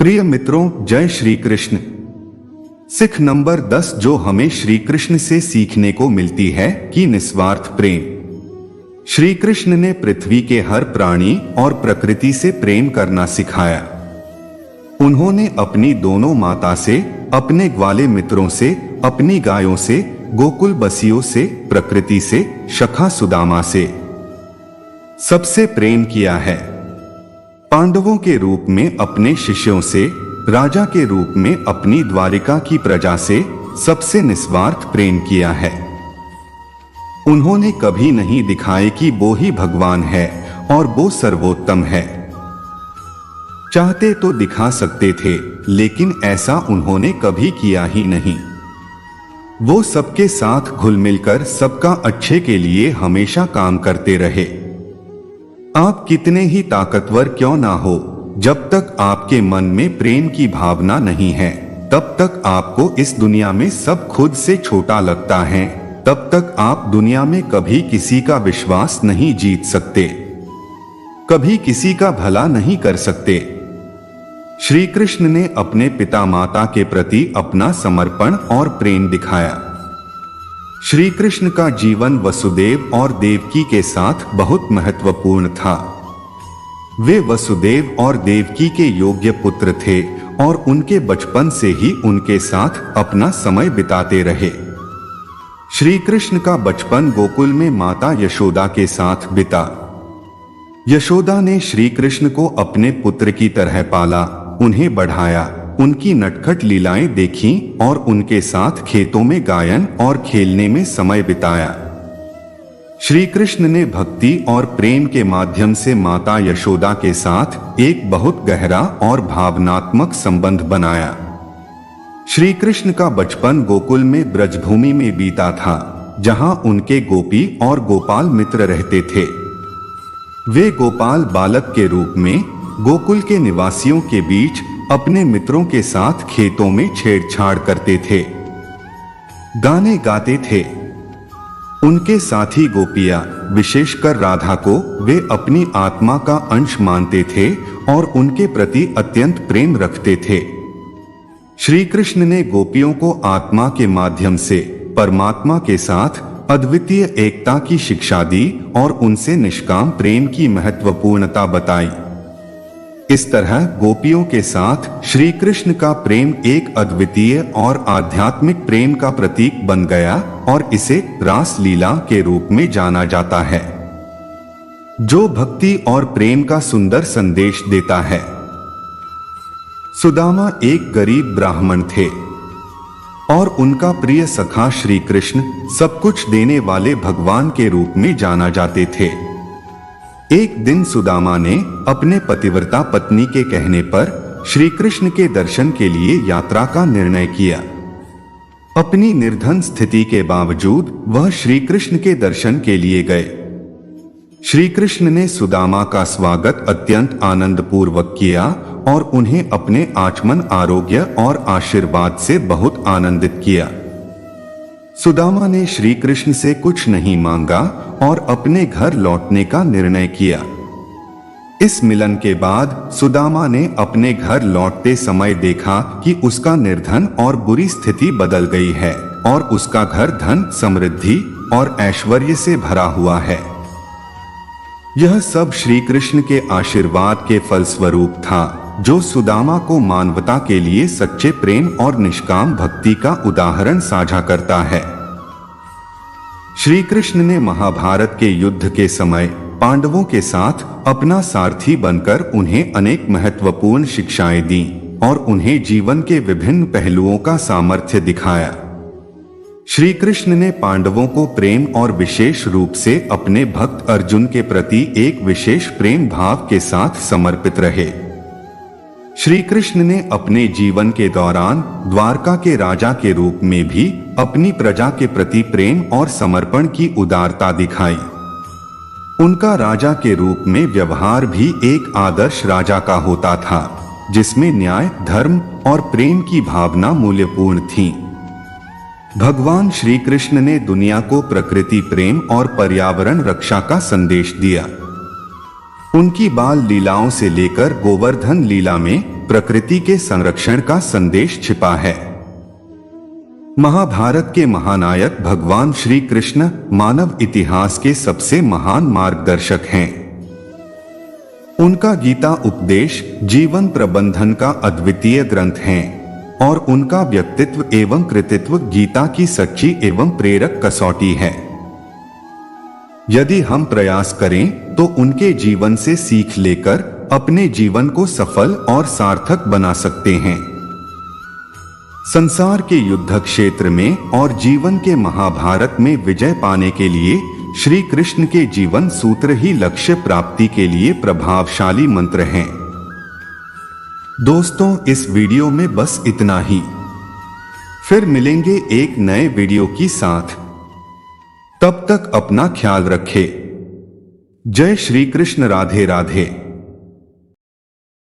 प्रिय मित्रों, जय श्री कृष्ण। सिख नंबर 10 जो हमें श्री कृष्ण से सीखने को मिलती है कि निस्वार्थ प्रेम। श्री कृष्ण ने पृथ्वी के हर प्राणी और प्रकृति से प्रेम करना सिखाया। उन्होंने अपनी दोनों माता से, अपने ग्वाले मित्रों से, अपनी गायों से, गोकुल बसियों से, प्रकृति से, सखा सुदामा से सबसे प्रेम किया है। पांडवों के रूप में अपने शिष्यों से, राजा के रूप में अपनी द्वारिका की प्रजा से सबसे निस्वार्थ प्रेम किया है। उन्होंने कभी नहीं दिखाए कि वो ही भगवान है और वो सर्वोत्तम है। चाहते तो दिखा सकते थे, लेकिन ऐसा उन्होंने कभी किया ही नहीं। वो सबके साथ घुल मिलकर सबका अच्छे के लिए हमेशा काम करते रहे। आप कितने ही ताकतवर क्यों ना हो, जब तक आपके मन में प्रेम की भावना नहीं है, तब तक आपको इस दुनिया में सब खुद से छोटा लगता है। तब तक आप दुनिया में कभी किसी का विश्वास नहीं जीत सकते, कभी किसी का भला नहीं कर सकते। श्री कृष्ण ने अपने पिता माता के प्रति अपना समर्पण और प्रेम दिखाया। श्री कृष्ण का जीवन वसुदेव और देवकी के साथ बहुत महत्वपूर्ण था। वे वसुदेव और देवकी के योग्य पुत्र थे और उनके बचपन से ही उनके साथ अपना समय बिताते रहे। श्री कृष्ण का बचपन गोकुल में माता यशोदा के साथ बिता। यशोदा ने श्री कृष्ण को अपने पुत्र की तरह पाला, उन्हें बढ़ाया, उनकी नटखट लीलाएं देखी और उनके साथ खेतों में गायन और खेलने में समय बिताया। श्री कृष्ण ने भक्ति और प्रेम के माध्यम से माता यशोदा के साथ एक बहुत गहरा और भावनात्मक संबंध बनाया। श्री कृष्ण का बचपन गोकुल में ब्रजभूमि में बीता था, जहां उनके गोपी और गोपाल मित्र रहते थे। वे गोपाल बालक के रूप में गोकुल के निवासियों के बीच अपने मित्रों के साथ खेतों में छेड़छाड़ करते थे, गाने गाते थे। उनके साथी गोपियां, विशेषकर राधा को वे अपनी आत्मा का अंश मानते थे और उनके प्रति अत्यंत प्रेम रखते थे। श्री कृष्ण ने गोपियों को आत्मा के माध्यम से परमात्मा के साथ अद्वितीय एकता की शिक्षा दी और उनसे निष्काम प्रेम की महत्वपूर्णता बताई। इस तरह गोपियों के साथ श्री कृष्ण का प्रेम एक अद्वितीय और आध्यात्मिक प्रेम का प्रतीक बन गया और इसे रास लीला के रूप में जाना जाता है, जो भक्ति और प्रेम का सुंदर संदेश देता है। सुदामा एक गरीब ब्राह्मण थे और उनका प्रिय सखा श्री कृष्ण सब कुछ देने वाले भगवान के रूप में जाना जाते थे। एक दिन सुदामा ने अपने पतिव्रता पत्नी के कहने पर श्री कृष्ण के दर्शन के लिए यात्रा का निर्णय किया। अपनी निर्धन स्थिति के बावजूद वह श्री कृष्ण के दर्शन के लिए गए। श्री कृष्ण ने सुदामा का स्वागत अत्यंत आनंद पूर्वक किया और उन्हें अपने आचमन, आरोग्य और आशीर्वाद से बहुत आनंदित किया। सुदामा ने श्री कृष्ण से कुछ नहीं मांगा और अपने घर लौटने का निर्णय किया। इस मिलन के बाद सुदामा ने अपने घर लौटते समय देखा कि उसका निर्धन और बुरी स्थिति बदल गई है और उसका घर धन, समृद्धि और ऐश्वर्य से भरा हुआ है। यह सब श्री कृष्ण के आशीर्वाद के फलस्वरूप था, जो सुदामा को मानवता के लिए सच्चे प्रेम और निष्काम भक्ति का उदाहरण साझा करता है। श्री कृष्ण ने महाभारत के युद्ध के समय पांडवों के साथ अपना सारथी बनकर उन्हें अनेक महत्वपूर्ण शिक्षाएं दी और उन्हें जीवन के विभिन्न पहलुओं का सामर्थ्य दिखाया। श्री कृष्ण ने पांडवों को प्रेम और विशेष रूप से अपने भक्त अर्जुन के प्रति एक विशेष प्रेम भाव के साथ समर्पित रहे। श्री कृष्ण ने अपने जीवन के दौरान द्वारका के राजा के रूप में भी अपनी प्रजा के प्रति प्रेम और समर्पण की उदारता दिखाई। उनका राजा के रूप में व्यवहार भी एक आदर्श राजा का होता था, जिसमें न्याय, धर्म और प्रेम की भावना मूल्यपूर्ण थी। भगवान श्री कृष्ण ने दुनिया को प्रकृति प्रेम और पर्यावरण रक्षा का संदेश दिया। उनकी बाल लीलाओं से लेकर गोवर्धन लीला में प्रकृति के संरक्षण का संदेश छिपा है। महाभारत के महानायक भगवान श्री कृष्ण मानव इतिहास के सबसे महान मार्गदर्शक हैं। उनका गीता उपदेश जीवन प्रबंधन का अद्वितीय ग्रंथ है और उनका व्यक्तित्व एवं कृतित्व गीता की सच्ची एवं प्रेरक कसौटी है। यदि हम प्रयास करें तो उनके जीवन से सीख लेकर अपने जीवन को सफल और सार्थक बना सकते हैं। संसार के युद्ध क्षेत्र में और जीवन के महाभारत में विजय पाने के लिए श्री कृष्ण के जीवन सूत्र ही लक्ष्य प्राप्ति के लिए प्रभावशाली मंत्र हैं। दोस्तों, इस वीडियो में बस इतना ही। फिर मिलेंगे एक नए वीडियो के साथ। तब तक अपना ख्याल रखें। जय श्री कृष्ण। राधे राधे।